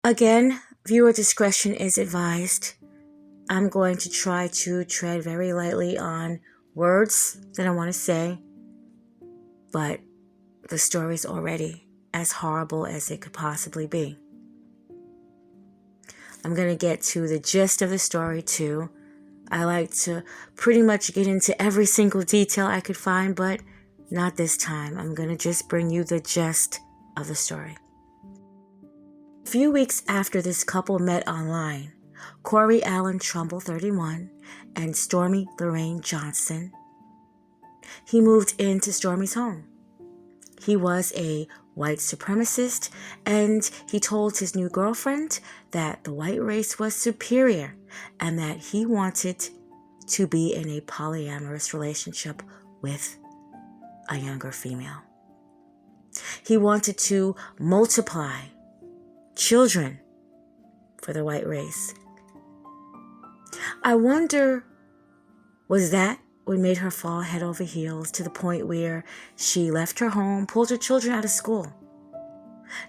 Again, viewer discretion is advised. I'm going to try to tread very lightly on words that I want to say, but the story's already as horrible as it could possibly be. I'm going to get to the gist of the story too. I like to pretty much get into every single detail I could find, but not this time. I'm going to just bring you the gist of the story. A few weeks after this couple met online, Corey Allen Trumbull, 31, and Stormy Lorraine Johnson, he moved into Stormy's home. He was a white supremacist, and he told his new girlfriend that the white race was superior and that he wanted to be in a polyamorous relationship with a younger female. He wanted to multiply children for the white race. I wonder, was that what made her fall head over heels to the point where she left her home, pulled her children out of school?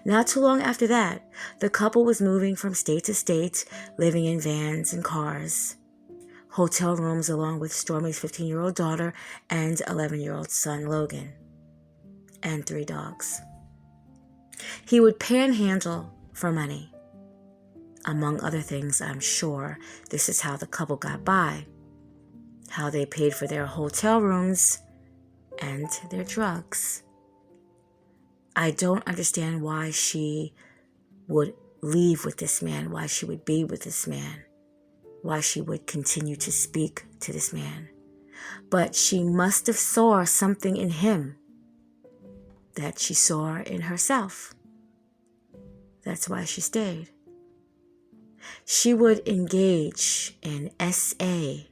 Not too long after that, the couple was moving from state to state, living in vans and cars, hotel rooms, along with Stormy's 15-year-old daughter and 11-year-old son, Logan, and 3 dogs. He would panhandle for money. Among other things, I'm sure this is how the couple got by, how they paid for their hotel rooms and their drugs. I don't understand why she would leave with this man, why she would be with this man, why she would continue to speak to this man. But she must have saw something in him that she saw in herself. That's why she stayed. She would engage in SA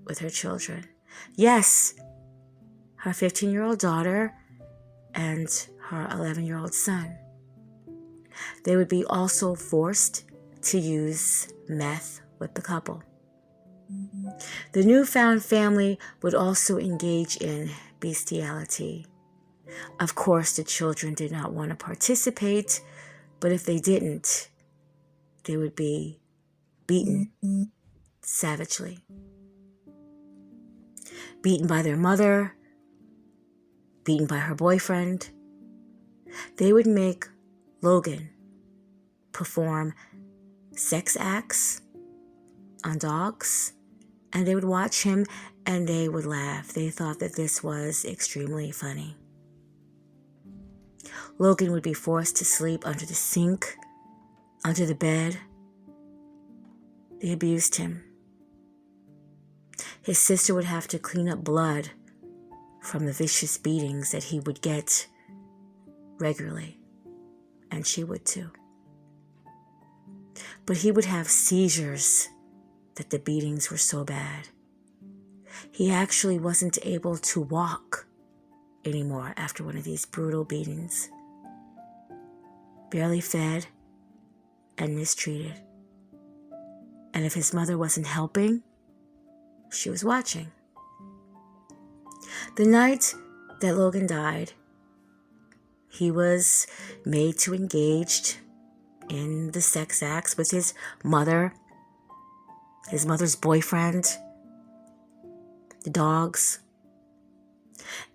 with her children. Yes, her 15-year-old daughter and her 11-year-old son. They would be also forced to use meth with the couple. The newfound family would also engage in bestiality. Of course, the children did not want to participate, but if they didn't, they would be beaten savagely. Beaten by their mother, beaten by her boyfriend. They would make Logan perform sex acts on dogs, and they would watch him and they would laugh. They thought that this was extremely funny. Logan would be forced to sleep under the sink, under the bed. They abused him. His sister would have to clean up blood from the vicious beatings that he would get regularly, and she would too. But he would have seizures that the beatings were so bad. He actually wasn't able to walk anymore after one of these brutal beatings. Barely fed and mistreated. And if his mother wasn't helping, she was watching. The night that Logan died, he was made to engage in the sex acts with his mother's boyfriend, the dogs,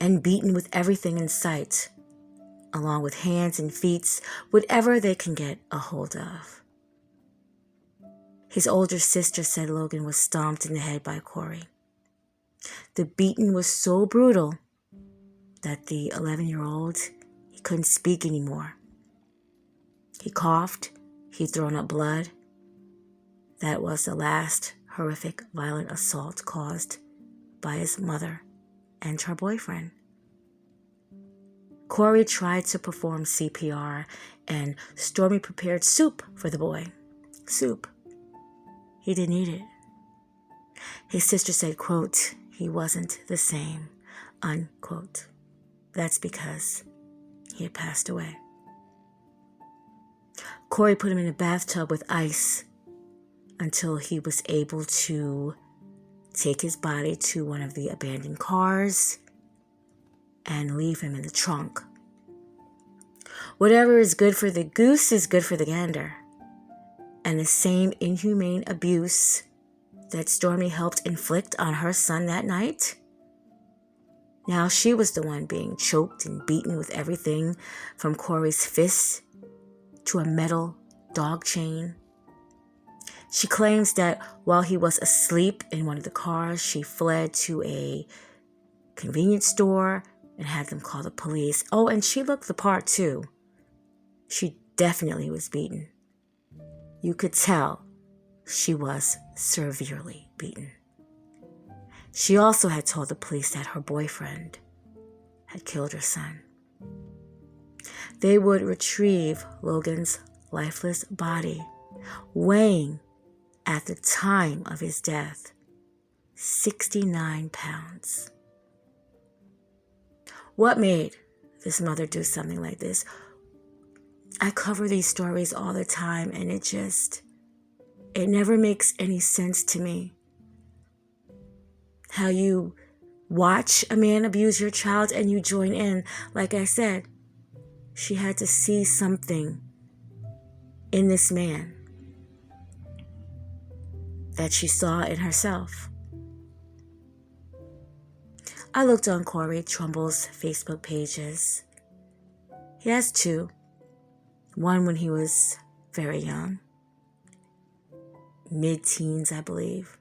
and beaten with everything in sight, along with hands and feet, whatever they can get a hold of. His older sister said Logan was stomped in the head by Corey. The beating was so brutal that the 11-year-old, he couldn't speak anymore. He coughed, he'd thrown up blood. That was the last horrific violent assault caused by his mother and her boyfriend. Corey tried to perform CPR, and Stormy prepared soup for the boy. Soup. He didn't eat it. His sister said, quote, he wasn't the same, unquote. That's because he had passed away. Corey put him in a bathtub with ice until he was able to take his body to one of the abandoned cars and leave him in the trunk. Whatever is good for the goose is good for the gander. and the same inhumane abuse that Stormy helped inflict on her son that night. Now she was the one being choked and beaten with everything from Corey's fists to a metal dog chain. She claims that while he was asleep in one of the cars, she fled to a convenience store and had them call the police. Oh, and she looked the part too. She definitely was beaten. You could tell she was severely beaten. She also had told the police that her boyfriend had killed her son. They would retrieve Logan's lifeless body, weighing at the time of his death 69 pounds. What made this mother do something like this? I cover these stories all the time, and it never makes any sense to me. How you watch a man abuse your child and you join in. Like I said, she had to see something in this man that she saw in herself. I looked on Corey Trumble's Facebook pages. He has two. One when he was very young, mid-teens, I believe.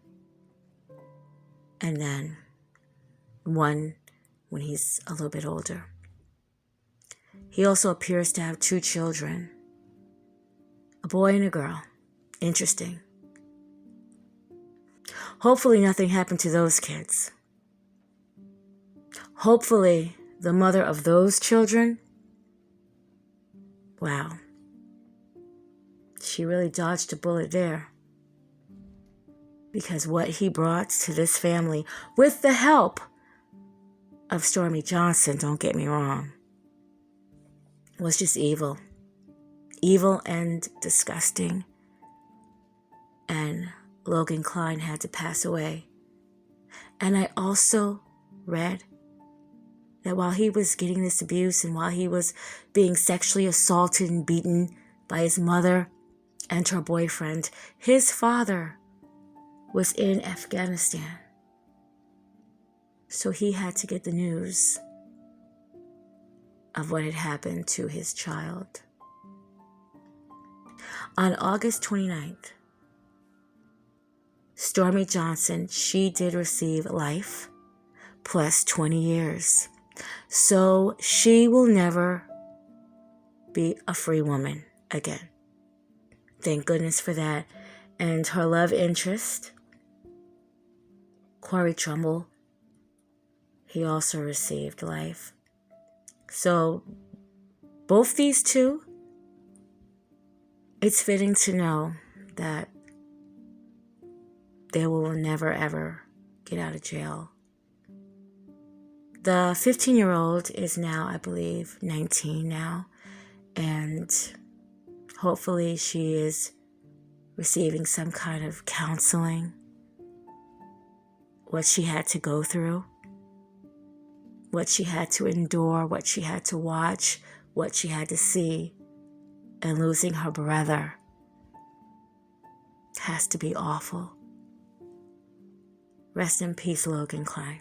And then one when he's a little bit older. He also appears to have two children, a boy and a girl. Interesting. Hopefully nothing happened to those kids. Hopefully the mother of those children, wow, she really dodged a bullet there. Because what he brought to this family, with the help of Stormy Johnson, don't get me wrong, was just evil. Evil and disgusting. And Logan Klein had to pass away. And I also read that while he was getting this abuse and while he was being sexually assaulted and beaten by his mother and her boyfriend, his father was in Afghanistan. So he had to get the news of what had happened to his child. On August 29th, Stormy Johnson, she did receive life plus 20 years. So she will never be a free woman again. Thank goodness for that. And her love interest, Corey Trumbull, he also received life. So both these two, it's fitting to know that they will never ever get out of jail. The 15-year-old is now, I believe, 19 now, and hopefully she is receiving some kind of counseling. What she had to go through, what she had to endure, what she had to watch, what she had to see, and losing her brother has to be awful. Rest in peace, Logan Klein.